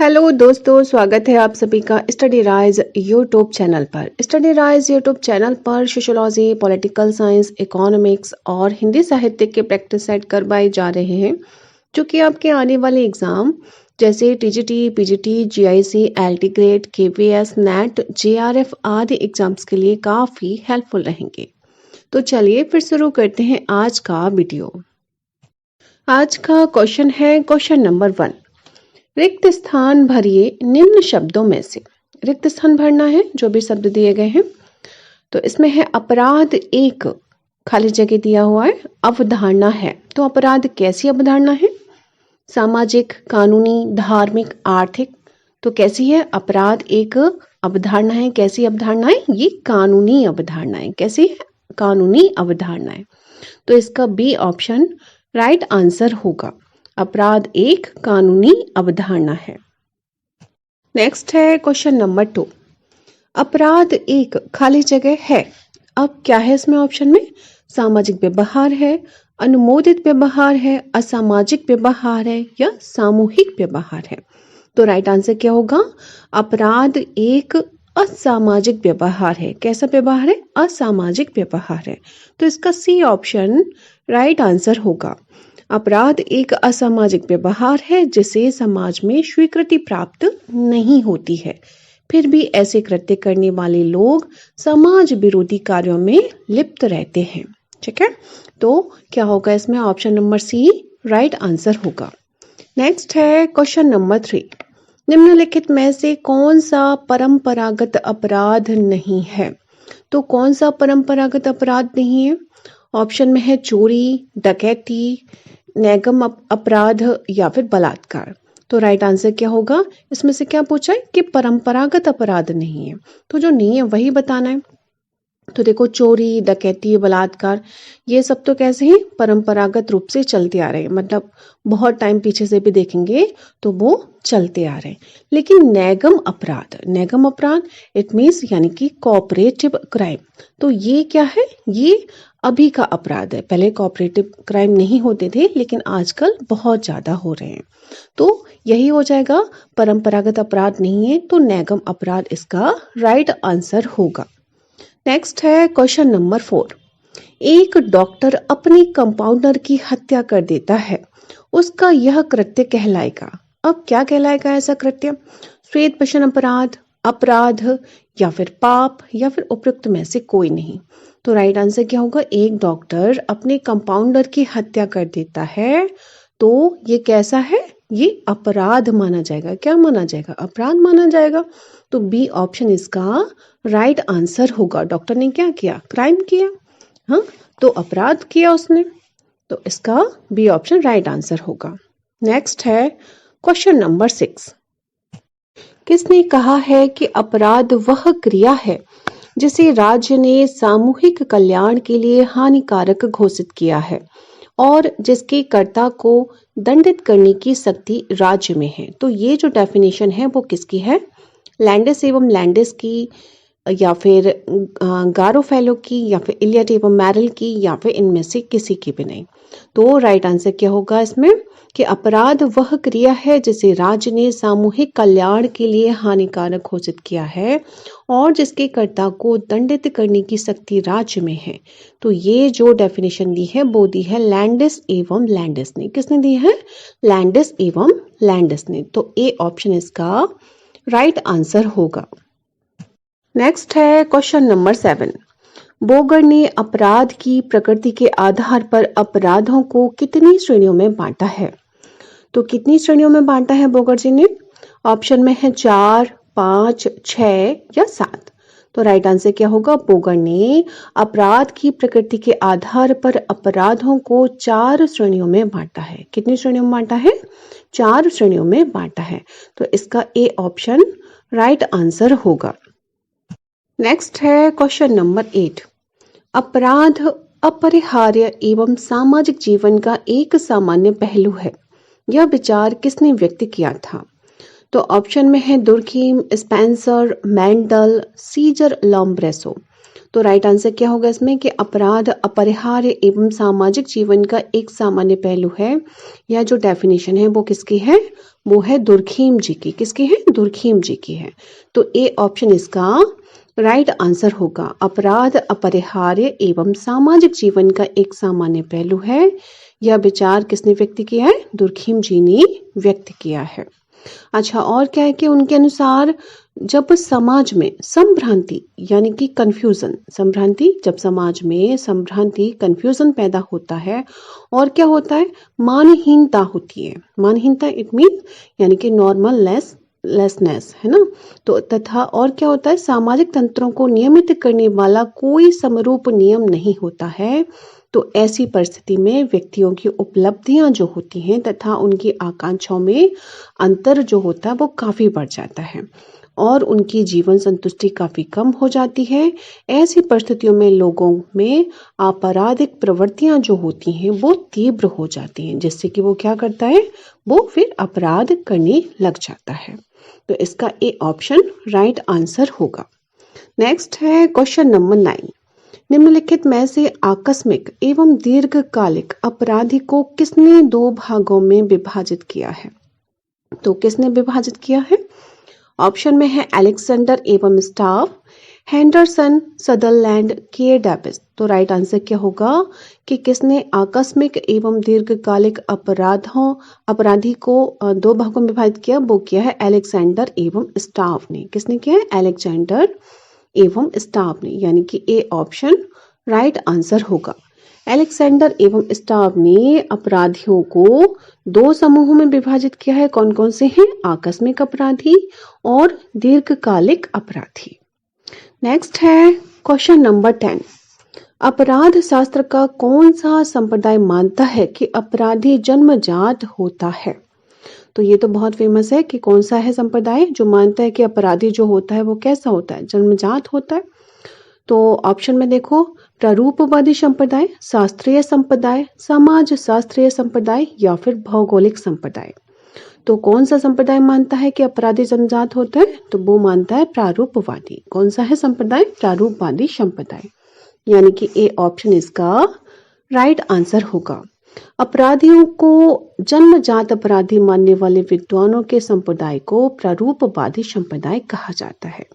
Hello दोस्तों, स्वागत है आप सभी का स्टडी राइज यूट्यूब चैनल पर। स्टडी राइज यूट्यूब चैनल पर सोशियोलॉजी, पॉलिटिकल साइंस, इकोनॉमिक्स और हिंदी साहित्य के प्रैक्टिस सेट करवाए जा रहे हैं, जो कि आपके आने वाले एग्जाम जैसे TGT, PGT, GIC, LT grade, KVS, net, JRF आदि एग्जाम्स के लिए काफ़ी हेल्पफुल रहेंगे। तो चलिए फिर शुरू करते हैं आज का वीडियो। आज का क्वेश्चन है क्वेश्चन नंबर 1। रिक्त स्थान भरिए निम्न शब्दों में से। रिक्त स्थान भरना है, जो भी शब्द दिए गए हैं। तो इसमें है अपराध एक, खाली जगह दिया हुआ है, अवधारणा है। तो अपराध कैसी अवधारणा है? सामाजिक, कानूनी, धार्मिक, आर्थिक। तो कैसी है? अपराध एक अवधारणा है। कैसी अवधारणा है? ये कानूनी अवधारणा है। कैसी है? कानूनी अवधारणा है। तो इसका बी ऑप्शन राइट आंसर होगा। अपराध एक कानूनी अवधारणा है। नेक्स्ट है क्वेश्चन नंबर 2। अपराध एक खाली जगह है। अब क्या है इसमें ऑप्शन में? सामाजिक व्यवहार है, अनुमोदित व्यवहार है, असामाजिक व्यवहार है या सामूहिक व्यवहार है। तो राइट आंसर क्या होगा? अपराध एक असामाजिक व्यवहार है। कैसा व्यवहार है? असामाजिक व्यवहार है। तो इसका सी ऑप्शन राइट आंसर होगा। अपराध एक असामाजिक व्यवहार है जिसे समाज में स्वीकृति प्राप्त नहीं होती है, फिर भी ऐसे कृत्य करने वाले लोग समाज विरोधी कार्यों में लिप्त रहते हैं। ठीक है, तो क्या होगा इसमें? Option number C right answer होगा। नेक्स्ट है क्वेश्चन नंबर 3। निम्नलिखित में से कौन सा परंपरागत अपराध नहीं है? तो कौन सा परंपरागत अपराध नहीं है? ऑप्शन में है चोरी, डकैती, नैगम अपराध या फिर बलात्कार। तो राइट आंसर क्या होगा? इसमें से क्या पूछा है कि परंपरागत अपराध नहीं है, तो जो नहीं है वही बताना है। तो देखो, चोरी, डकैती, बलात्कार ये सब तो कैसे हैं? परंपरागत रूप से चलते आ रहे हैं, मतलब बहुत टाइम पीछे से भी देखेंगे तो वो चलते आ रहे हैं। लेकिन नैगम अपराध इट मीन्स यानी कि कोऑपरेटिव क्राइम, तो ये क्या है? ये अभी का अपराध है। पहले कोऑपरेटिव क्राइम नहीं होते थे, लेकिन आजकल बहुत ज्यादा हो रहे हैं। तो यही हो जाएगा, परंपरागत अपराध नहीं है, तो नैगम अपराध इसका राइट आंसर होगा। नेक्स्ट है क्वेश्चन नंबर 4। एक डॉक्टर अपनी कंपाउंडर की हत्या कर देता है, उसका यह कृत्य कहलाएगा। अब क्या कहलाएगा ऐसा कृत्य? श्वेत भूषण अपराध, अपराध या फिर पाप या फिर उपयुक्त में से कोई नहीं। तो राइट आंसर क्या होगा? एक डॉक्टर अपने कंपाउंडर की हत्या कर देता है, तो ये कैसा है? ये अपराध माना जाएगा। क्या माना जाएगा? अपराध माना जाएगा। तो बी ऑप्शन इसका राइट आंसर होगा। डॉक्टर ने क्या किया? क्राइम किया, हाँ, तो अपराध किया उसने, तो इसका बी ऑप्शन राइट आंसर होगा। नेक्स्ट है क्वेश्चन नंबर 6। किसने कहा है कि अपराध वह क्रिया है जिसे राज्य ने सामूहिक कल्याण के लिए हानिकारक घोषित किया है और जिसके कर्ता को दंडित करने की शक्ति राज्य में है? तो ये जो डेफिनेशन है वो किसकी है? लैंडिस एवं लैंडिस की, या फिर गारोफेलो की, या फिर इलियट एवं मैरल की, या फिर इनमें से किसी की भी नहीं। तो राइट आंसर क्या होगा इसमें? कि अपराध वह क्रिया है जिसे राज्य ने सामूहिक कल्याण के लिए हानिकारक घोषित किया है और जिसके कर्ता को दंडित करने की शक्ति राज्य में है। तो ये जो डेफिनेशन दी है वो दी है लैंडिस एवं लैंडिस ने। किसने दी है? लैंडिस एवं लैंडिस ने। तो ए ऑप्शन इसका राइट आंसर होगा। नेक्स्ट है क्वेश्चन नंबर 7। बोगर ने अपराध की प्रकृति के आधार पर अपराधों को कितनी श्रेणियों में बांटा है? तो कितनी श्रेणियों में बांटा है बोगर जी ने? ऑप्शन में है 4, 5, 6 या 7। तो राइट आंसर क्या होगा? बोगर ने अपराध की प्रकृति के आधार पर अपराधों को 4 श्रेणियों में बांटा है। कितनी श्रेणियों में बांटा है? 4 श्रेणियों में बांटा है। तो इसका ए ऑप्शन राइट आंसर होगा। नेक्स्ट है क्वेश्चन नंबर 8। अपराध अपरिहार्य एवं सामाजिक जीवन का एक सामान्य पहलू है, यह विचार किसने व्यक्त किया था? तो ऑप्शन में है दुर्खीम, स्पेंसर, मेंडल, सीजर लॉम्ब्रेसो। तो राइट आंसर क्या होगा इसमें? कि अपराध अपरिहार्य एवं सामाजिक जीवन का एक सामान्य पहलू है। यह जो डेफिनेशन है वो किसकी है? वो है दुर्खीम जी की। किसकी है? दुर्खीम जी की है। तो ए ऑप्शन इसका राइट आंसर होगा। अपराध अपरिहार्य एवं सामाजिक जीवन का एक सामान्य पहलू है। यह विचार किसने व्यक्त किया है? दुर्खीम जी ने व्यक्त किया है। अच्छा, और क्या है कि उनके अनुसार जब समाज में संभ्रांति यानी कि कंफ्यूजन, संभ्रांति, जब समाज में संभ्रांति कंफ्यूजन पैदा होता है और क्या होता है, मानहीनता होती है। मानहीनता इट मीन यानी कि नॉर्मल लेसनेस है ना। तो तथा और क्या होता है, सामाजिक तंत्रों को नियमित करने वाला कोई समरूप नियम नहीं होता है। तो ऐसी परिस्थिति में व्यक्तियों की उपलब्धियां जो होती हैं तथा उनकी आकांक्षाओं में अंतर जो होता है वो काफी बढ़ जाता है और उनकी जीवन संतुष्टि काफी कम हो जाती है। ऐसी परिस्थितियों में लोगों में आपराधिक प्रवृत्तियां जो होती हैं वो तीव्र हो जाती हैं, जिससे कि वो क्या करता है, वो फिर अपराध करने लग जाता है। तो इसका ए ऑप्शन राइट आंसर होगा। नेक्स्ट है क्वेश्चन नंबर 9। निम्नलिखित में से आकस्मिक एवं दीर्घकालिक अपराधी को किसने दो भागों में विभाजित किया है? तो किसने विभाजित किया है? ऑप्शन में है अलेक्जेंडर एवं स्टाफ, हेंडरसन, सदरलैंड, के डेविस। तो राइट आंसर क्या होगा कि किसने आकस्मिक एवं दीर्घकालिक अपराधी को दो भागों में विभाजित किया? वो किया है अलेक्जेंडर एवं स्टाफ ने। किसने किया है? अलेक्जेंडर एवं स्टाफ ने, यानी कि ए ऑप्शन राइट आंसर होगा। अलेक्जेंडर एवं स्टाफ ने अपराधियों को दो समूहों में विभाजित किया है। कौन कौन से हैं? आकस्मिक अपराधी और दीर्घकालिक अपराधी। नेक्स्ट है क्वेश्चन नंबर 10। अपराध शास्त्र का कौन सा संप्रदाय मानता है कि अपराधी जन्मजात होता है? तो ये तो बहुत फेमस है कि कौन सा है संप्रदाय जो मानता है कि अपराधी जो होता है वो कैसा होता है? जन्मजात होता है। तो ऑप्शन में देखो, प्रारूपवादी संप्रदाय, शास्त्रीय संप्रदाय, समाज शास्त्रीय संप्रदाय या फिर भौगोलिक संप्रदाय। तो कौन सा संप्रदाय मानता है कि अपराधी जन्मजात होता है? तो वो मानता है प्रारूपवादी। कौन सा है संप्रदाय? प्रारूपवादी संप्रदाय, यानी कि ए ऑप्शन इसका राइट आंसर होगा। अपराधियों को जन्मजात अपराधी मानने वाले विद्वानों के संप्रदाय को प्रारूपवादी संप्रदाय कहा जाता है।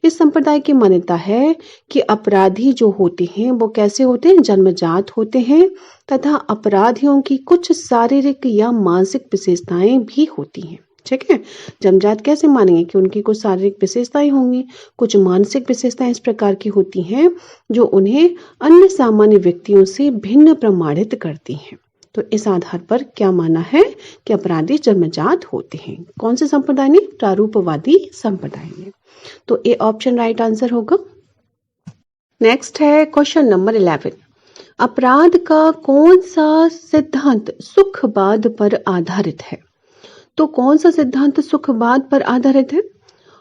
इस संप्रदाय की मान्यता है कि अपराधी जो होते हैं वो कैसे होते हैं? जन्मजात होते हैं तथा अपराधियों की कुछ शारीरिक या मानसिक विशेषताएं भी होती हैं। ठीक है, जन्मजात कैसे मानेंगे कि उनकी कुछ शारीरिक विशेषताएं होंगी, कुछ मानसिक विशेषताएं इस प्रकार की होती हैं जो उन्हें अन्य सामान्य व्यक्तियों से भिन्न प्रमाणित करती हैं। तो इस आधार पर क्या माना है कि अपराधी जन्मजात होते हैं? कौन से संप्रदाय ने? प्रारूपवादी संप्रदाय ने। तो ए ऑप्शन राइट आंसर होगा। नेक्स्ट है क्वेश्चन नंबर 11। अपराध का कौन सा सिद्धांत सुखवाद पर आधारित है? तो कौन सा सिद्धांत सुखवाद पर आधारित है?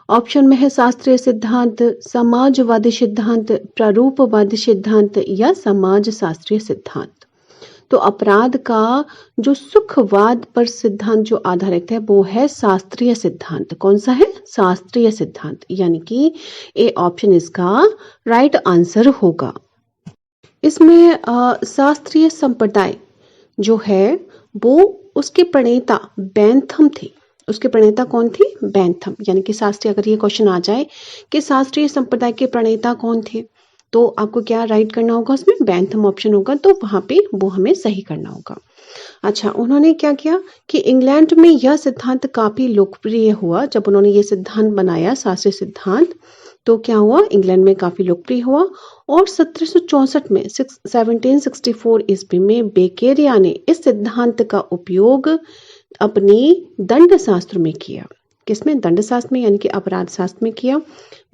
ऑप्शन में है शास्त्रीय सिद्धांत, समाजवादी सिद्धांत, प्रारूपवादी सिद्धांत या समाज शास्त्रीय सिद्धांत। तो अपराध का जो सुखवाद पर सिद्धांत जो आधारित है वो है शास्त्रीय सिद्धांत। कौन सा है? शास्त्रीय सिद्धांत, यानी कि ए ऑप्शन इसका राइट आंसर होगा। इसमें शास्त्रीय संप्रदाय जो है वो उसके प्रणेता बेंथम थे। उसके प्रणेता कौन थे? बेंथम। यानी कि शास्त्रीय, अगर ये क्वेश्चन आ जाए कि शास्त्रीय संप्रदाय के प्रणेता कौन थे, तो आपको क्या राइट करना होगा? उसमें बेंथम ऑप्शन होगा, तो वहां पे वो हमें सही करना होगा। अच्छा, उन्होंने क्या किया कि इंग्लैंड में यह सिद्धांत काफी लोकप्रिय हुआ। जब उन्होंने ये सिद्धांत बनाया, शास्त्रीय सिद्धांत, तो क्या हुआ? इंग्लैंड में काफी लोकप्रिय हुआ और 1764 में 1764 ईस्वी में बेकेरिया ने इस सिद्धांत का उपयोग अपनी दंड शास्त्र में किया। किसमें? दंड शास्त्र में, यानी कि अपराध शास्त्र में किया।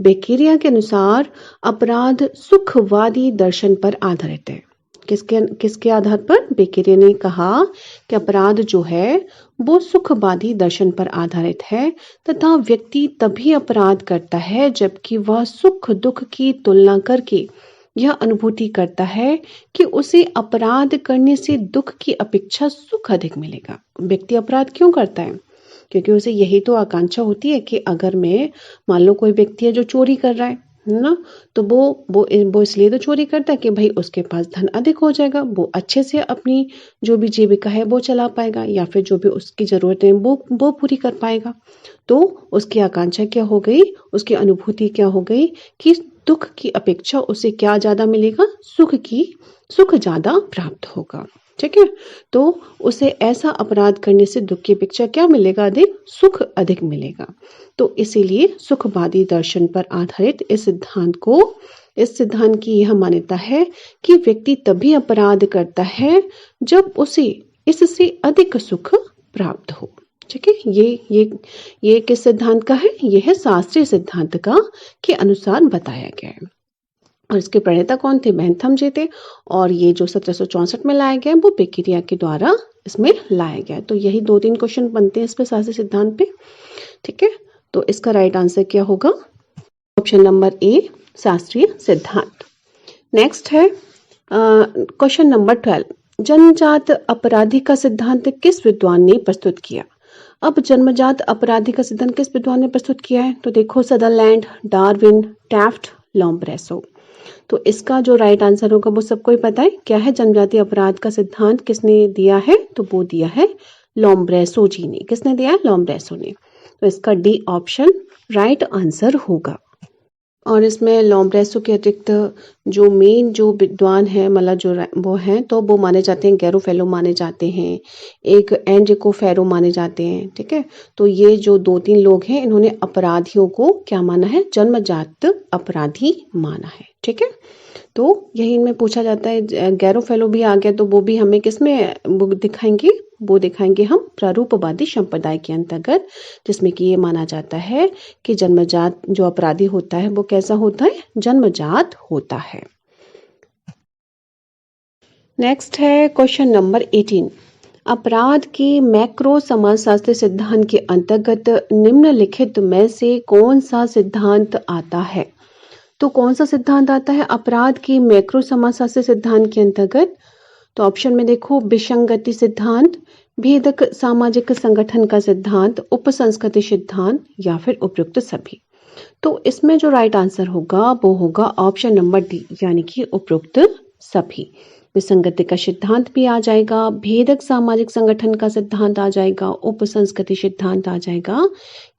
बेकेरिया के अनुसार अपराध सुखवादी दर्शन पर आधारित है। किसके आधार पर? बेकेरिया ने कहा कि अपराध जो है वो सुखवादी दर्शन पर आधारित है तथा व्यक्ति तभी अपराध करता है जबकि वह सुख दुख की तुलना करके यह अनुभूति करता है कि उसे अपराध करने से दुख की अपेक्षा सुख अधिक मिलेगा। व्यक्ति अपराध क्यों करता है? क्योंकि उसे यही तो आकांक्षा होती है कि अगर मैं, मान लो कोई व्यक्ति है जो चोरी कर रहा है है ना। तो वो इसलिए तो चोरी करता है कि भाई उसके पास धन अधिक हो जाएगा, वो अच्छे से अपनी जो भी जीविका है वो चला पाएगा, या फिर जो भी उसकी ज़रूरतें वो पूरी कर पाएगा। तो उसकी आकांक्षा क्या हो गई, उसकी अनुभूति क्या हो गई कि दुख की अपेक्षा उसे क्या ज़्यादा मिलेगा, सुख ज़्यादा प्राप्त होगा। ठीक है, तो उसे ऐसा अपराध करने से दुख की अपेक्षा क्या मिलेगा, अधिक सुख अधिक मिलेगा। तो इसीलिए सुखवादी दर्शन पर आधारित इस सिद्धांत की यह मान्यता है कि व्यक्ति तभी अपराध करता है जब उसे इससे अधिक सुख प्राप्त हो। ठीक है, ये किस सिद्धांत का है, यह है शास्त्रीय सिद्धांत का के अनुसार बताया गया है। और इसके प्रणेता कौन थे, बेंथम जी थे। और ये जो 1764 में लाया गया वो बेक्केरिया के द्वारा इसमें लाया गया। तो यही 2-3 क्वेश्चन बनते हैं इस पे, शास्त्रीय सिद्धांत पे। ठीक है, तो इसका राइट आंसर क्या होगा, ऑप्शन नंबर ए, शास्त्रीय सिद्धांत। नेक्स्ट है क्वेश्चन नंबर 12, जन्मजात अपराधी का सिद्धांत किस विद्वान ने प्रस्तुत किया। अब जन्मजात अपराधी का सिद्धांत किस विद्वान ने प्रस्तुत किया है, तो देखो सदरलैंड, डार्विन, टैफ्ट, लोम्ब्रेसो। तो इसका जो राइट आंसर होगा वो सबको ही पता है, क्या है, जन्मजाति अपराध का सिद्धांत किसने दिया है, तो वो दिया है लोम्ब्रेसो जी ने। किसने दिया है, लोम्ब्रेसो ने। तो इसका डी ऑप्शन राइट आंसर होगा। और इसमें लोम्ब्रेसो के अतिरिक्त जो विद्वान है, मतलब जो वो हैं, तो वो माने जाते हैं, गैरोफेलो माने जाते हैं, एक एनरिको फेरो माने जाते हैं। ठीक है, तो ये जो 2-3 लोग हैं, इन्होंने अपराधियों को क्या माना है, जन्मजात अपराधी माना है। ठीक है, तो यही इनमें पूछा जाता है। गैरोफेलो भी आ गया, तो वो भी हमें किसमें वो दिखाएंगे, वो दिखाएंगे हम प्रारूपवादी संप्रदाय के अंतर्गत, जिसमें कि ये माना जाता है कि जन्मजात जो अपराधी होता है वो कैसा होता है, जन्मजात होता है। नेक्स्ट है क्वेश्चन नंबर 18, अपराध के मैक्रो समाजशास्त्र सिद्धांत के अंतर्गत निम्नलिखित में से कौन सा सिद्धांत आता है। तो कौन सा सिद्धांत आता है अपराध की मैक्रो समाजशास्त्र सिद्धांत के अंतर्गत, तो ऑप्शन में देखो, विसंगति सिद्धांत, भेदक सामाजिक संगठन का सिद्धांत, उपसंस्कृति सिद्धांत, या फिर उपयुक्त सभी। तो इसमें जो राइट आंसर होगा वो होगा ऑप्शन नंबर डी, यानी कि उपयुक्त सभी। विसंगति का सिद्धांत भी आ जाएगा, भेदक सामाजिक संगठन का सिद्धांत आ जाएगा, उपसंस्कृति सिद्धांत आ जाएगा,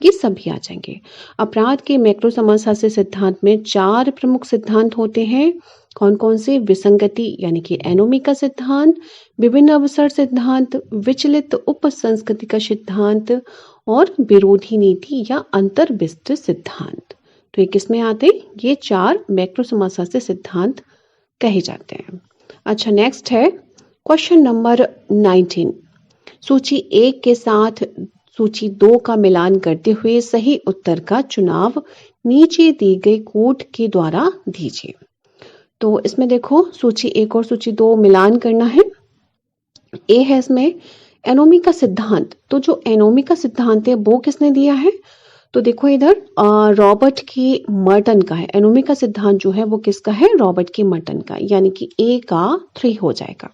ये सभी आ जाएंगे। अपराध के मैक्रो समाजशास्त्र सिद्धांत में 4 प्रमुख सिद्धांत होते हैं। कौन कौन से, विसंगति यानी कि एनोमी का सिद्धांत, विभिन्न अवसर सिद्धांत, विचलित उपसंस्कृति का सिद्धांत, और विरोधी नीति या अंतर्विष्ट सिद्धांत। तो ये किसमें आते हैं, ये 4 मैक्रो समाजशास्त्र सिद्धांत कहे जाते हैं। अच्छा, नेक्स्ट है क्वेश्चन नंबर 19, सूची 1 के साथ सूची 2 का मिलान करते हुए सही उत्तर का चुनाव नीचे दी गई कोड के द्वारा दीजिए। तो इसमें देखो, सूची 1 और सूची 2 मिलान करना है। ए है इसमें एनोमी का सिद्धांत, तो जो एनोमी का सिद्धांत है वो किसने दिया है, तो देखो इधर रॉबर्ट की मर्टन का है। एनोमी का सिद्धांत जो है वो किसका है, रॉबर्ट की मर्टन का, यानी कि ए का 3 हो जाएगा।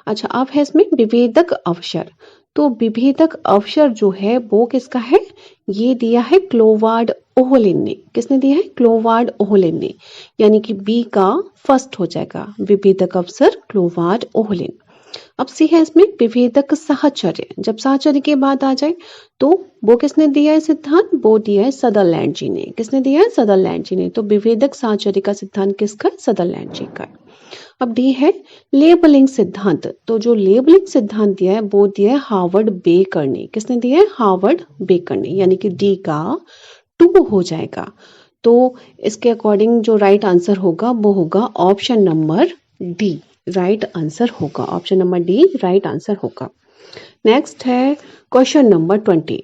अच्छा, अब है इसमें विभेदक अवसर, तो विभेदक अवसर जो है वो किसका है, ये दिया है क्लोवार्ड ओहोलिन ने। किसने दिया है, क्लोवार्ड ओहोलिन ने, यानी कि बी का फर्स्ट हो जाएगा, विभेदक अवसर क्लोवार्ड ओहोलिन। अब सी है इसमें विभेदक साहचर्य, जब साहचर्य की बात आ जाए तो वो किसने दिया है सिद्धांत, वो दिया है सदरलैंड जी ने। किसने दिया है, सदरलैंड जी ने। तो विभेदक साहचर्य का सिद्धांत किसका है, सदरलैंड जी का। अब डी है लेबलिंग सिद्धांत, तो जो लेबलिंग सिद्धांत दिया है वो दिया है हार्वर्ड बेकर ने। किसने दिया है, हार्वर्ड बेकर ने, यानी कि डी का 2 हो जाएगा। तो इसके अकॉर्डिंग जो राइट आंसर होगा वो होगा option number D, right answer होगा, option number D right answer होगा। नेक्स्ट है क्वेश्चन नंबर 20,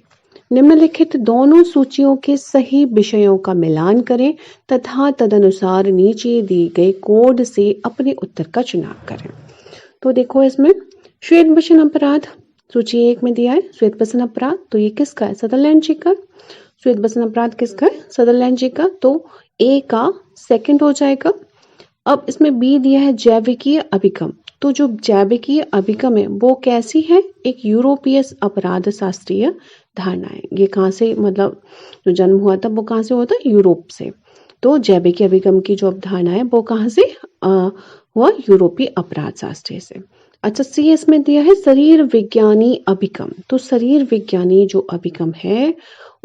निम्नलिखित दोनों सूचियों के सही विषयों का मिलान करें तथा तदनुसार नीचे दी गई कोड से अपने उत्तर का चुनाव करें। तो देखो इसमें श्वेत भूषण अपराध सूची 1 में दिया है, श्वेत भूषण अपराध, तो ये किसका है, सदरलैंड जी का। श्वेत भूषण अपराध किसका है, सदरलैंड जी का, तो ए का 2 हो जाएगा। अब इसमें बी दिया है जैविकीय अभिगम, तो जो जैविकीय अभिगम है वो कैसी है, एक यूरोपीय अपराध शास्त्रीय धारणा है। ये कहाँ से, मतलब जो जन्म हुआ था वो कहाँ से हुआ था, यूरोप से। तो जैबिकी अभिगम की जो अवधारणा है वो कहाँ से हुआ? यूरोपीय अपराध शास्त्र से। अच्छा, सी इसमें दिया है शरीर विज्ञानी अभिगम। तो शरीर विज्ञानी जो अभिगम है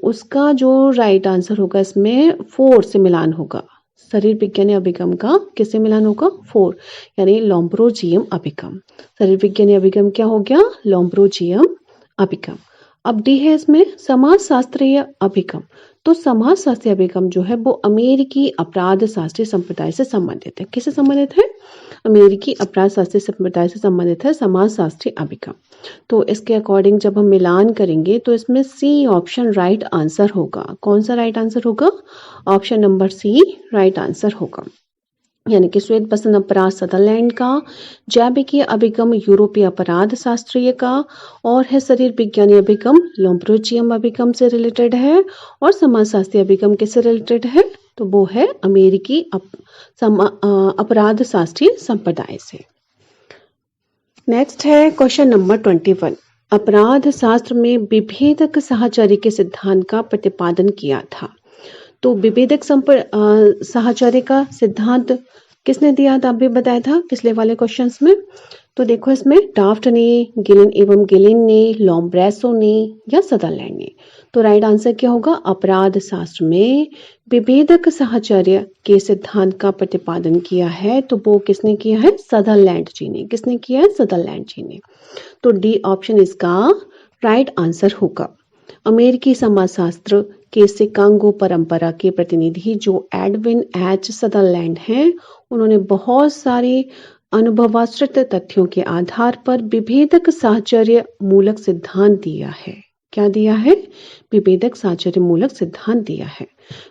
उसका जो राइट आंसर होगा इसमें 4 से मिलान होगा। शरीर विज्ञानी अभिगम का किससे मिलान होगा? 4, यानी लॉम्ब्रोजियम अभिगम। शरीर विज्ञानी अभिगम क्या हो गया? लॉम्ब्रोजियम अभिगम। अब डी है इसमें समाज शास्त्रीय अभिगम। तो समाज शास्त्रीय अभिगम जो है वो अमेरिकी अपराध शास्त्रीय संप्रदाय से संबंधित है। किससे संबंधित है? अमेरिकी अपराध शास्त्रीय संप्रदाय से संबंधित है समाज शास्त्रीय अभिगम। तो इसके अकॉर्डिंग जब हम मिलान करेंगे तो इसमें सी ऑप्शन राइट आंसर होगा। कौन सा राइट आंसर होगा? Option number C right answer होगा। यानी कि श्वेत बसंत अपराध सदरलैंड का, जैबिकी अभिगम यूरोपीय अपराध शास्त्रीय का, और है शरीर विज्ञानी अभिगम लॉम्ब्रोजियम अभिगम से रिलेटेड है, और समाजशास्त्रीय अभिगम किससे रिलेटेड है? तो वो है अमेरिकी अपराध शास्त्रीय संप्रदाय से। नेक्स्ट है क्वेश्चन नंबर 21। अपराध शास्त्र में विभेदक साहचर्य के सिद्धांत का प्रतिपादन किया था। तो विभेदक साहचर्य का सिद्धांत किसने दिया था? अभी बताया था पिछले वाले क्वेश्चंस में। तो देखो इसमें टाफ्ट ने, गिलिन एवं गिलिन ने, लॉम्ब्रेसो ने या सदरलैंड ने। तो राइट आंसर क्या होगा? अपराध शास्त्र में विभेदक साहचर्य के सिद्धांत का प्रतिपादन किया है तो वो किसने किया है? सदरलैंड जी ने। किसने किया है? सदरलैंड जी ने। तो डी ऑप्शन इसका राइट आंसर होगा। अमेरिकी समाजशास्त्र के शिकागो परंपरा के प्रतिनिधि जो एडविन एच सदरलैंड हैं, उन्होंने बहुत सारे अनुभवाश्रित तथ्यों के आधार पर विभेदक साहचर्य मूलक सिद्धांत दिया है। क्या दिया है? विभेदक साहचर्य मूलक सिद्धांत दिया है।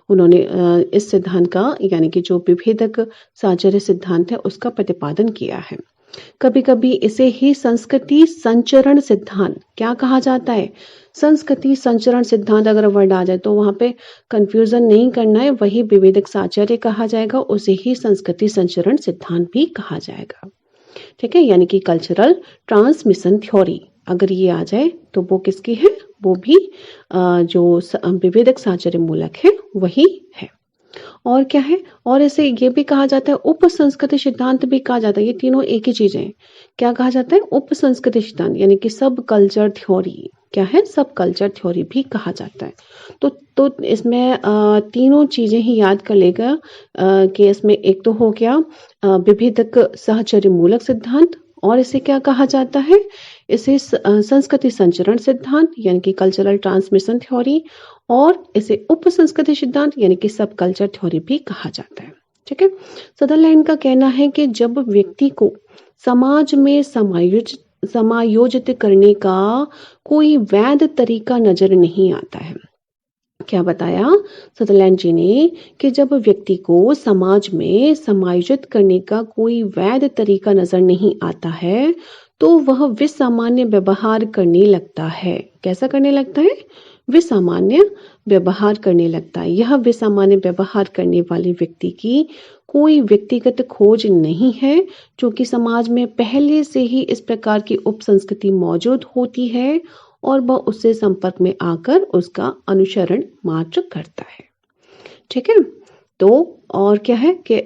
उन्होंने इस सिद्धांत का यानी कि जो विभेदक साहचर्य सिद्धांत है उसका प्रतिपादन किया है। कभी कभी इसे ही संस्कृति संचरण सिद्धांत क्या कहा जाता है? संस्कृति संचरण सिद्धांत अगर वर्ड आ जाए तो वहां पे कंफ्यूजन नहीं करना है, वही विभेदक साहचर्य कहा जाएगा, उसे ही संस्कृति संचरण सिद्धांत भी कहा जाएगा। ठीक है, यानी कि कल्चरल ट्रांसमिशन थ्योरी अगर ये आ जाए तो वो किसकी है? वो भी जो विभेदक साहचर्य मूलक है वही है। और क्या है? और इसे ये भी कहा जाता है उप संस्कृति सिद्धांत भी कहा जाता है। ये तीनों एक ही चीजें हैं। क्या कहा जाता है? उप संस्कृति सिद्धांत, यानी कि सब कल्चर थ्योरी। क्या है? सब कल्चर थ्योरी भी कहा जाता है। तो इसमें तीनों चीजें ही याद कर लेगा कि इसमें एक तो हो गया विभेदक साहचर्य मूलक सिद्धांत, और इसे क्या कहा जाता है? इसे संस्कृति संचरण सिद्धांत यानी कि कल्चरल ट्रांसमिशन थ्योरी, और इसे उप संस्कृति सिद्धांत यानी कि सब कल्चर थ्योरी भी कहा जाता है। ठीक है, सदरलैंड का कहना है कि जब व्यक्ति को समाज में समायोजित करने का कोई वैध तरीका नजर नहीं आता है। क्या बताया सदरलैंड जी ने? कि जब व्यक्ति को समाज में समायोजित करने का कोई वैध तरीका नजर नहीं आता है तो वह विसामान्य व्यवहार करने लगता है। कैसा करने लगता है? विसामान्य व्यवहार करने लगता है। यह विसामान्य व्यवहार करने वाले व्यक्ति की कोई व्यक्तिगत खोज नहीं है, क्योंकि समाज में पहले से ही इस प्रकार की उपसंस्कृति मौजूद होती है और वह उससे संपर्क में आकर उसका अनुसरण मात्र करता है। ठीक है, तो और क्या है कि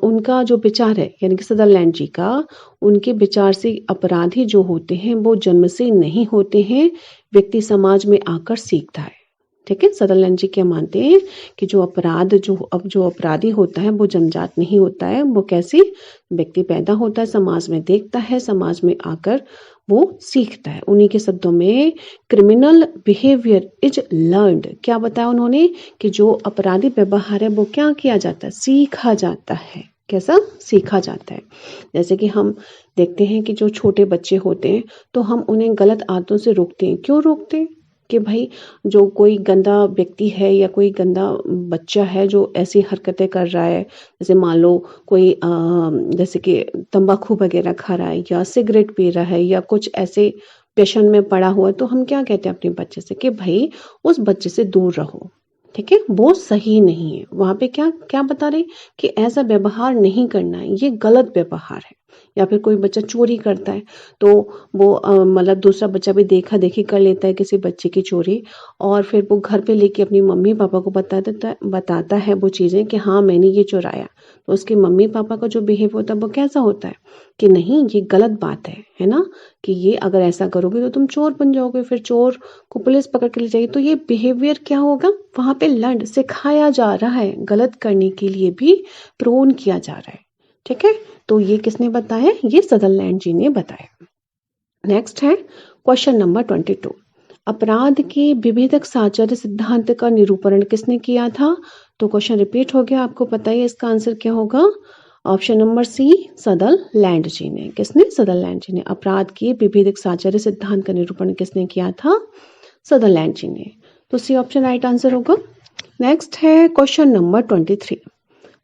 उनका जो विचार है यानी कि सदरलैंड जी का, उनके विचार से अपराधी जो होते हैं वो जन्म से नहीं होते हैं, व्यक्ति समाज में आकर सीखता है। ठीक है, सदरलैंड जी क्या मानते हैं कि जो अपराधी होता है वो जन्मजात नहीं होता है, वो कैसे व्यक्ति पैदा होता है, समाज में देखता है, समाज में आकर वो सीखता है। उन्हीं के शब्दों में क्रिमिनल बिहेवियर इज लर्नड। क्या बताया उन्होंने? कि जो अपराधी व्यवहार है वो क्या किया जाता है? सीखा जाता है। कैसा? सीखा जाता है। जैसे कि हम देखते हैं कि जो छोटे बच्चे होते हैं तो हम उन्हें गलत आदतों से रोकते हैं। क्यों रोकते हैं? कि भाई जो कोई गंदा व्यक्ति है या कोई गंदा बच्चा है जो ऐसी हरकतें कर रहा है, जैसे मान लो कोई जैसे कि तंबाकू वगैरह खा रहा है या सिगरेट पी रहा है या कुछ ऐसे व्यसन में पड़ा हुआ है, तो हम क्या कहते हैं अपने बच्चे से कि भाई उस बच्चे से दूर रहो। ठीक है, वो सही नहीं है। वहां पे क्या क्या बता रहे कि ऐसा व्यवहार नहीं करना है, ये गलत व्यवहार है। या फिर कोई बच्चा चोरी करता है तो वो मतलब दूसरा बच्चा भी देखा देखी कर लेता है किसी बच्चे की चोरी, और फिर वो घर पे लेके अपनी मम्मी पापा को बताता है वो चीज़ें कि हाँ मैंने ये चुराया। तो उसके मम्मी पापा का जो बिहेव होता है वो कैसा होता है कि नहीं ये गलत बात है ना, कि ये अगर ऐसा करोगे तो तुम चोर बन जाओगे, फिर चोर को पुलिस पकड़ के ले जाएगी। तो ये बिहेवियर क्या होगा, वहां पे लर्न सिखाया जा रहा है, गलत करने के लिए भी प्रोन किया जा रहा है। ठीक है, तो ये किसने बताया, ये सदरलैंड जी ने बताया। नेक्स्ट है क्वेश्चन नंबर 22। अपराध के विभेदक साहचर्य सिद्धांत का निरूपण किसने किया था। तो क्वेश्चन रिपीट हो गया, आपको पता है इसका आंसर क्या होगा। ऑप्शन नंबर सी, सदरलैंड जी ने। किसने, सदरलैंड जी ने। अपराध के विभेदक साहचर्य सिद्धांत का निरूपण किसने किया था, सदरलैंड जी ने। तो सी ऑप्शन राइट आंसर होगा। नेक्स्ट है क्वेश्चन नंबर 23।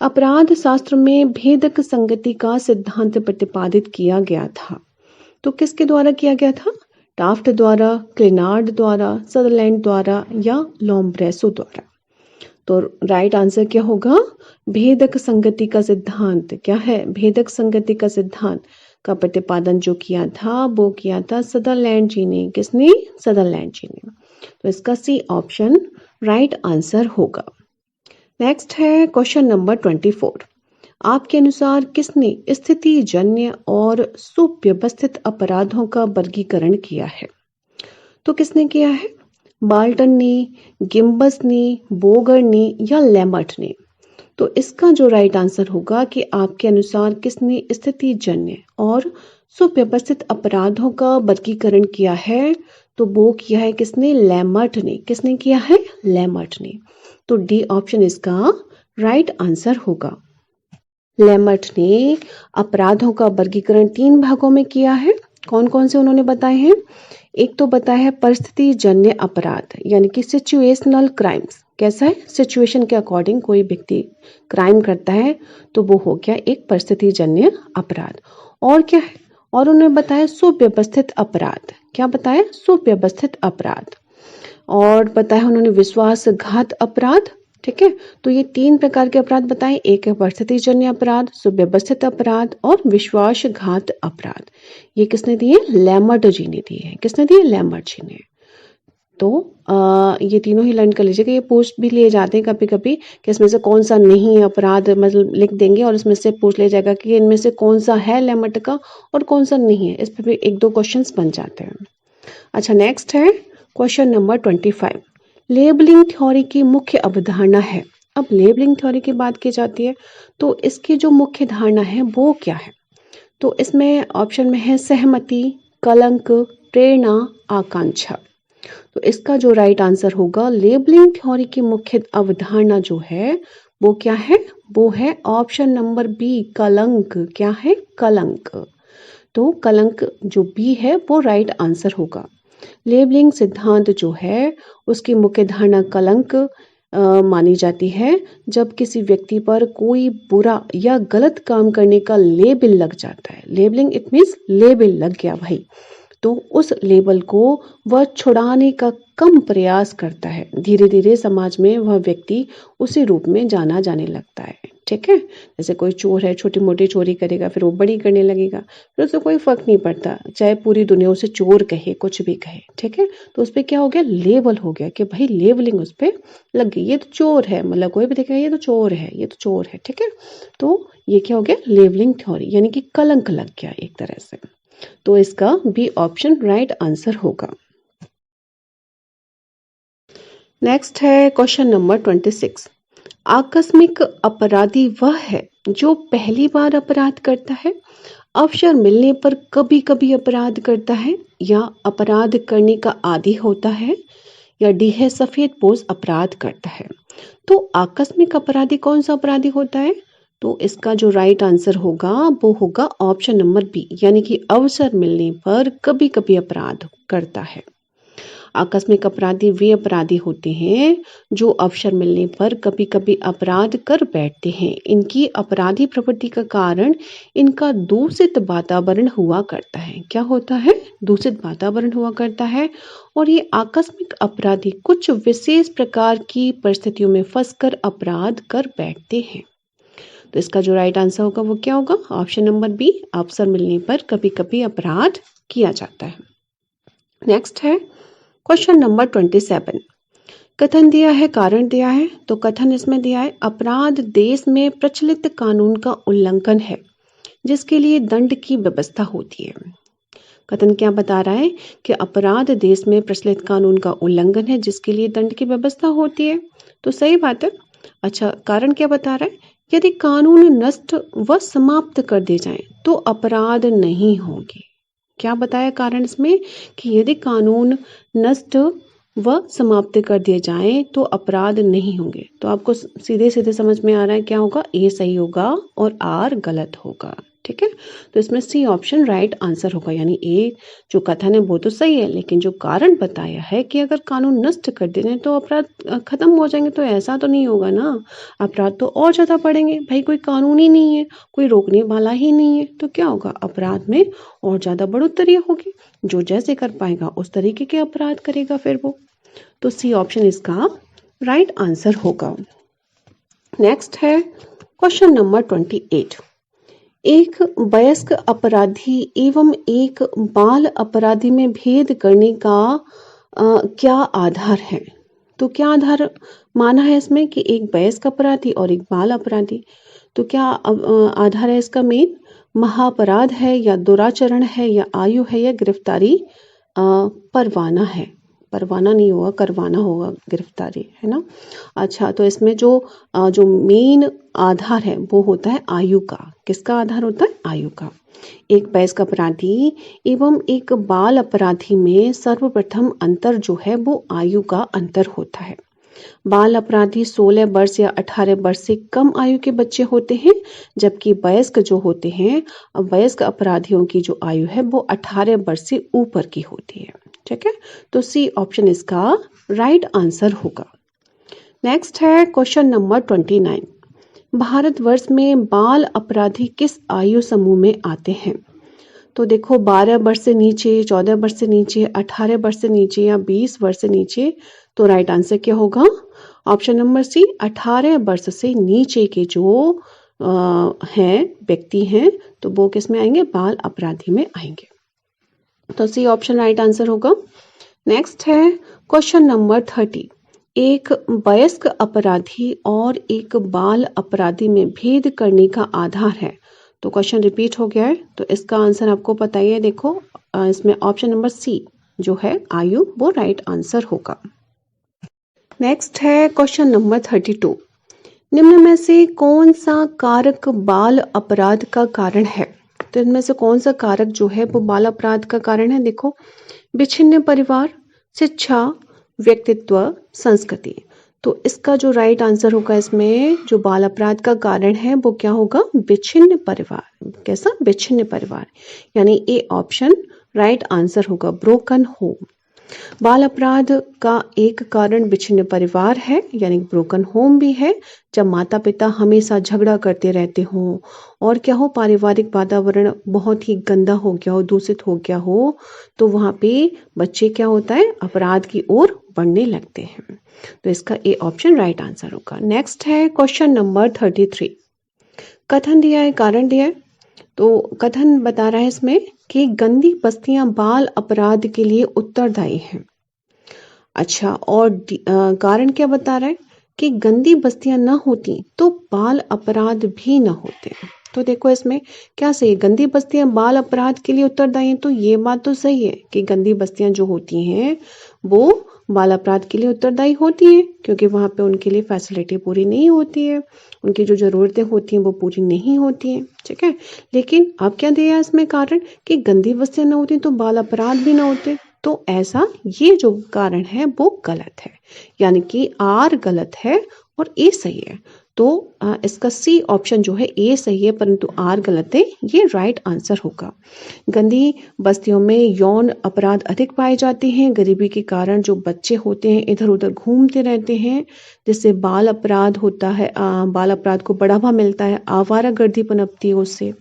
अपराध शास्त्र में भेदक संगति का सिद्धांत प्रतिपादित किया गया था, तो किसके द्वारा किया गया था। टाफ्ट द्वारा, क्लिनार्ड द्वारा, सदरलैंड द्वारा या लोम्ब्रेसो द्वारा। तो राइट आंसर क्या होगा, भेदक संगति का सिद्धांत। क्या है, भेदक संगति का सिद्धांत का प्रतिपादन जो किया था वो किया था सदरलैंड जी ने। किसने, सदरलैंड जी ने। तो इसका सी ऑप्शन राइट आंसर होगा। नेक्स्ट है क्वेश्चन नंबर 24। आपके अनुसार किसने स्थिति जन्य और सुव्यवस्थित अपराधों का वर्गीकरण किया है। तो किसने किया है, बाल्टन ने, गिम्बस ने, बोगर ने या लेमर्ट ने। तो इसका जो राइट आंसर होगा कि आपके अनुसार किसने स्थिति जन्य और सुव्यवस्थित अपराधों का वर्गीकरण किया है। तो वो किया है किसने, लेमर्ट ने। किसने किया है, लेमर्ट ने। तो डी ऑप्शन इसका राइट आंसर होगा। लेमर्ट ने अपराधों का वर्गीकरण 3 भागों में किया है। कौन कौन से उन्होंने बताए हैं, एक तो बताया है परिस्थिति जन्य अपराध, यानी कि सिचुएशनल क्राइम्स। कैसा है, सिचुएशन के अकॉर्डिंग कोई व्यक्ति क्राइम करता है तो वो हो गया एक परिस्थिति जन्य अपराध। और क्या है, और उन्होंने बताया सुव्यवस्थित अपराध। क्या बताया, सुव्यवस्थित अपराध। और बताया उन्होंने विश्वासघात अपराध। ठीक है, तो ये 3 प्रकार के अपराध बताए, एक है परिस्थिति जन्य अपराध, सुव्यवस्थित अपराध और विश्वासघात अपराध। ये किसने दिए, लेमर्ट जी ने दिए हैं। किसने दिए, लेमर्ट जी ने। तो ये तीनों ही लर्न कर लीजिएगा। ये पूछ भी लिए जाते हैं कभी कभी कि इसमें से कौन सा नहीं है अपराध, मतलब लिख देंगे और इसमें से पूछ लिया जाएगा कि इनमें से कौन सा है लेमर्ट का और कौन सा नहीं है। इस पर भी 1-2 क्वेश्चंस बन जाते हैं। अच्छा, नेक्स्ट है क्वेश्चन नंबर 25। लेबलिंग थ्योरी की मुख्य अवधारणा है। अब लेबलिंग थ्योरी की बात की जाती है तो इसकी जो मुख्य धारणा है वो क्या है। तो इसमें ऑप्शन में है सहमति, कलंक, प्रेरणा, आकांक्षा। तो इसका जो राइट आंसर होगा, लेबलिंग थ्योरी की मुख्य अवधारणा जो है वो क्या है, वो है ऑप्शन नंबर बी, कलंक। क्या है, कलंक। तो कलंक जो बी है वो राइट आंसर होगा। लेबलिंग सिद्धांत जो है उसकी मुख्य धारणा कलंक मानी जाती है। जब किसी व्यक्ति पर कोई बुरा या गलत काम करने का लेबल लग जाता है, लेबलिंग इट मीन्स लेबल लग गया भाई, तो उस लेबल को वह छुड़ाने का कम प्रयास करता है। धीरे धीरे समाज में वह व्यक्ति उसी रूप में जाना जाने लगता है। ठीक है, जैसे कोई चोर है, छोटी मोटी चोरी करेगा, फिर वो बड़ी करने लगेगा, फिर उसे कोई फर्क नहीं पड़ता, चाहे पूरी दुनिया उसे चोर कहे, कुछ भी कहे। ठीक है, तो उस पर क्या हो गया, लेबल हो गया कि भाई लेबलिंग उस पर लग गई, ये तो चोर है, मतलब कोई भी देखेगा ये तो चोर है, ये तो चोर है। ठीक है, तो ये क्या हो गया, लेबलिंग थ्योरी, यानी कि कलंक लग गया एक तरह से। तो इसका बी ऑप्शन राइट आंसर होगा। नेक्स्ट है क्वेश्चन नंबर 26। आकस्मिक अपराधी वह है जो पहली बार अपराध करता है, अवसर मिलने पर कभी कभी अपराध करता है, या अपराध करने का आदी होता है, या डी है सफेदपोश अपराध करता है। तो आकस्मिक अपराधी कौन सा अपराधी होता है। तो इसका जो राइट आंसर होगा वो होगा ऑप्शन नंबर बी, यानी कि अवसर मिलने पर कभी कभी अपराध करता है। आकस्मिक अपराधी वे अपराधी होते हैं जो अवसर मिलने पर कभी कभी अपराध कर बैठते हैं। इनकी अपराधी प्रवृत्ति का कारण इनका दूषित वातावरण हुआ करता है। क्या होता है, दूषित वातावरण हुआ करता है। और ये आकस्मिक अपराधी कुछ विशेष प्रकार की परिस्थितियों में फंसकर अपराध कर बैठते हैं। तो इसका जो राइट आंसर होगा वो क्या होगा? ऑप्शन नंबर बी, अवसर मिलने पर कभी कभी अपराध किया जाता है। नेक्स्ट है क्वेश्चन नंबर 27। कथन दिया है, कारण दिया है। तो कथन इसमें दिया है, अपराध देश में प्रचलित कानून का उल्लंघन है जिसके लिए दंड की व्यवस्था होती है। कथन क्या बता रहा है कि अपराध देश में प्रचलित कानून का उल्लंघन है जिसके लिए दंड की व्यवस्था होती है। तो सही बात है। अच्छा, कारण क्या बता रहा है? यदि कानून नष्ट व समाप्त कर दिए जाए तो अपराध नहीं होंगे। क्या बताया कारण इसमें? कि यदि कानून नष्ट व समाप्त कर दिए जाएं तो अपराध नहीं होंगे। तो आपको सीधे सीधे समझ में आ रहा है क्या होगा? ए सही होगा और आर गलत होगा। ठीक है, तो इसमें सी ऑप्शन राइट आंसर होगा। यानी ए जो कथन है वो तो सही है, लेकिन जो कारण बताया है कि अगर कानून नष्ट कर दें तो अपराध खत्म हो जाएंगे, तो ऐसा तो नहीं होगा ना। अपराध तो और ज्यादा बढ़ेंगे। भाई कोई कानून ही नहीं है, कोई रोकने वाला ही नहीं है, तो क्या होगा? अपराध में और ज्यादा बढ़ोतरी होगी। जो जैसे कर पाएगा उस तरीके के अपराध करेगा फिर वो। तो सी ऑप्शन इसका राइट आंसर होगा। नेक्स्ट है क्वेश्चन नंबर 28। एक वयस्क अपराधी एवं एक बाल अपराधी में भेद करने का क्या आधार है? तो क्या आधार माना है इसमें कि एक वयस्क अपराधी और एक बाल अपराधी? तो क्या आधार है इसका? मेन महापराध है या दुराचरण है या आयु है या गिरफ्तारी परवाना है? परवाना नहीं होगा, करवाना होगा, गिरफ्तारी है ना। अच्छा, तो इसमें जो मेन आधार है वो होता है आयु का। किसका आधार होता है? आयु का। एक वयस्क अपराधी एवं एक बाल अपराधी में सर्वप्रथम अंतर जो है वो आयु का अंतर होता है। बाल अपराधी 16 वर्ष या 18 वर्ष से कम आयु के बच्चे होते हैं, जबकि वयस्क जो होते हैं, वयस्क अपराधियों की जो आयु है वो 18 वर्ष से ऊपर की होती है। ठीक है, तो सी ऑप्शन इसका राइट आंसर होगा। नेक्स्ट है क्वेश्चन नंबर 29। भारतवर्ष में बाल अपराधी किस आयु समूह में आते हैं? तो देखो 12 वर्ष से नीचे, 14 वर्ष से नीचे, 18 वर्ष से नीचे या 20 वर्ष से नीचे। तो राइट आंसर क्या होगा? ऑप्शन नंबर सी, 18 वर्ष से नीचे के जो हैं व्यक्ति हैं तो वो किस में आएंगे? बाल अपराधी में आएंगे। तो सी ऑप्शन राइट आंसर होगा। नेक्स्ट है क्वेश्चन नंबर 30। एक वयस्क अपराधी और एक बाल अपराधी में भेद करने का आधार है। तो क्वेश्चन रिपीट हो गया है, तो इसका आंसर आपको पता ही है। देखो इसमें ऑप्शन नंबर सी जो है आयु, वो राइट आंसर होगा। नेक्स्ट है क्वेश्चन नंबर 32। निम्न में से कौन सा कारक बाल अपराध का कारण है? तो इनमें से कौन सा कारक जो है वो बाल अपराध का कारण है? देखो, विच्छिन्न परिवार, शिक्षा, व्यक्तित्व, संस्कृति। तो इसका जो राइट आंसर होगा इसमें जो बाल अपराध का कारण है वो क्या होगा? विच्छिन्न परिवार। कैसा? विच्छिन्न परिवार। यानी ए ऑप्शन राइट आंसर होगा, ब्रोकन होम। बाल अपराध का एक कारण विच्छिन्न परिवार है, यानी ब्रोकन होम भी है। जब माता पिता हमेशा झगड़ा करते रहते हों और क्या हो, पारिवारिक वातावरण बहुत ही गंदा हो गया हो, दूषित हो गया हो, तो वहां पे बच्चे क्या होता है? अपराध की ओर बढ़ने लगते हैं। तो इसका ए ऑप्शन राइट आंसर होगा। नेक्स्ट है क्वेश्चन नंबर 33। कथन दिया है, कारण दिया है। तो कथन बता रहा है इसमें कि गंदी बस्तियां बाल अपराध के लिए उत्तरदायी हैं। अच्छा, और कारण क्या बता रहा है? कि गंदी बस्तियां ना होती तो बाल अपराध भी ना होते। तो देखो इसमें क्या सही है? गंदी बस्तियां बाल अपराध के लिए उत्तरदायी हैं, तो ये बात तो सही है कि गंदी बस्तियां जो होती हैं वो बाल अपराध के लिए उत्तरदायी होती हैं, क्योंकि वहां पे उनके लिए फैसिलिटी पूरी नहीं होती है, उनकी जो जरूरतें होती हैं वो पूरी नहीं होती हैं। ठीक है, लेकिन अब क्या दिया है इसमें कारण कि गंदी बस्तियां ना होती तो बाल अपराध भी ना होते। तो ऐसा ये जो कारण है वो गलत है, यानी कि आर गलत है और ए सही है। तो इसका सी ऑप्शन जो है ए सही है परंतु आर गलत है, ये राइट आंसर होगा। गंदी बस्तियों में यौन अपराध अधिक पाए जाते हैं। गरीबी के कारण जो बच्चे होते हैं इधर उधर घूमते रहते हैं, जिससे बाल अपराध होता है, बाल अपराध को बढ़ावा मिलता है, आवारागर्दी पनपती है उससे।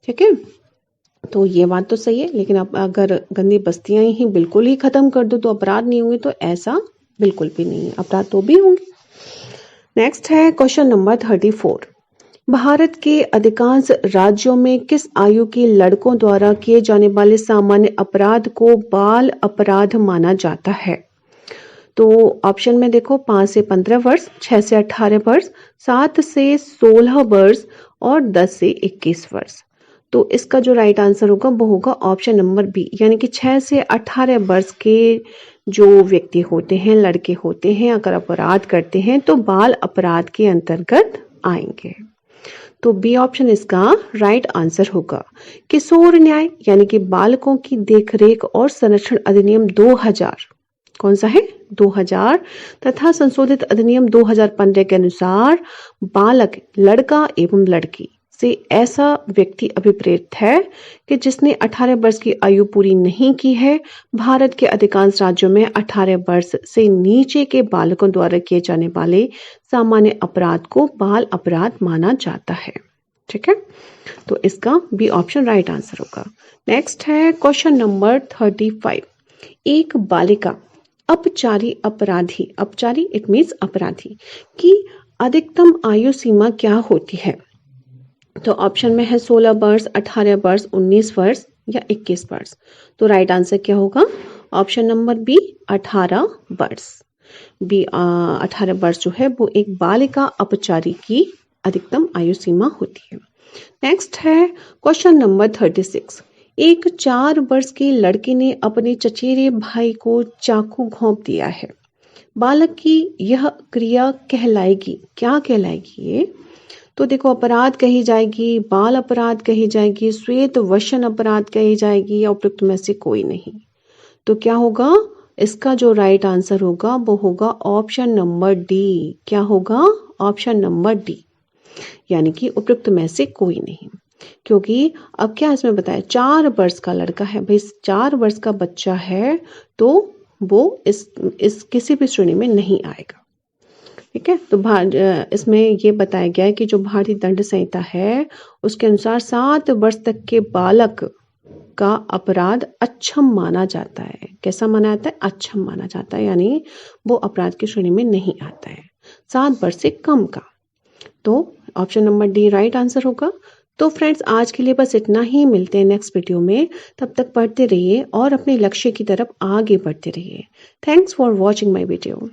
ठीक है, तो ये बात तो सही है, लेकिन अब अगर गंदी बस्तियां ही बिल्कुल ही खत्म कर दो तो अपराध नहीं होंगे, तो ऐसा बिल्कुल भी नहीं है, अपराध तो भी होंगे। नेक्स्ट है क्वेश्चन नंबर 34। भारत के अधिकांश राज्यों में किस आयु के लड़कों द्वारा किए जाने वाले सामान्य अपराध को बाल अपराध माना जाता है? तो ऑप्शन में देखो 5 से 15 वर्ष, 6 से 18 वर्ष, 7 से 16 वर्ष और 10 से 21 वर्ष। तो इसका जो राइट आंसर होगा वो होगा ऑप्शन नंबर बी, यानी कि 6 से 18 वर्ष के जो व्यक्ति होते हैं, लड़के होते हैं, अगर अपराध करते हैं तो बाल अपराध के अंतर्गत आएंगे। तो बी ऑप्शन इसका राइट आंसर होगा। किशोर न्याय यानी कि बालकों की देखरेख और संरक्षण अधिनियम 2000 कौन सा है 2000 तथा संशोधित अधिनियम 2015 के अनुसार बालक लड़का एवं लड़की से ऐसा व्यक्ति अभिप्रेत है कि जिसने 18 वर्ष की आयु पूरी नहीं की है। भारत के अधिकांश राज्यों में 18 वर्ष से नीचे के बालकों द्वारा किए जाने वाले सामान्य अपराध को बाल अपराध माना जाता है। ठीक है, तो इसका बी ऑप्शन राइट आंसर होगा। नेक्स्ट है क्वेश्चन नंबर 35। एक बालिका अपचारी इट मीन्स अपराधी की अधिकतम आयु सीमा क्या होती है? तो ऑप्शन में है 16 वर्ष, 18 वर्ष, 19 वर्ष या 21 वर्ष। तो राइट आंसर क्या होगा? ऑप्शन नंबर बी 18 वर्ष। बी 18 वर्ष जो है वो एक बालिका अपचारी की अधिकतम आयु सीमा होती है। नेक्स्ट है क्वेश्चन नंबर 36। एक 4 वर्ष के लड़के ने अपने चचेरे भाई को चाकू घोंप दिया है। बालक की यह क्रिया कहलाएगी, क्या कहलाएगी ये? तो देखो अपराध कही जाएगी, बाल अपराध कही जाएगी, श्वेत वशन अपराध कही जाएगी या उपयुक्त में से कोई नहीं। तो क्या होगा? इसका जो राइट आंसर होगा वो होगा ऑप्शन नंबर डी। क्या होगा? ऑप्शन नंबर डी, यानी कि उपयुक्त में से कोई नहीं। क्योंकि अब क्या इसमें बताया 4 वर्ष का लड़का है, भाई 4 वर्ष का बच्चा है तो वो इस किसी भी श्रेणी में नहीं आएगा। ठीक है, तो इसमें ये बताया गया है कि जो भारतीय दंड संहिता है उसके अनुसार 7 वर्ष तक के बालक का अपराध अक्षम माना जाता है। कैसा माना जाता है? अक्षम माना जाता है, यानी वो अपराध की श्रेणी में नहीं आता है 7 वर्ष से कम का। तो option number D right answer होगा। तो फ्रेंड्स आज के लिए बस इतना ही, मिलते हैं नेक्स्ट वीडियो में। तब तक पढ़ते रहिए और अपने लक्ष्य की तरफ आगे बढ़ते रहिए। Thanks for watching my video.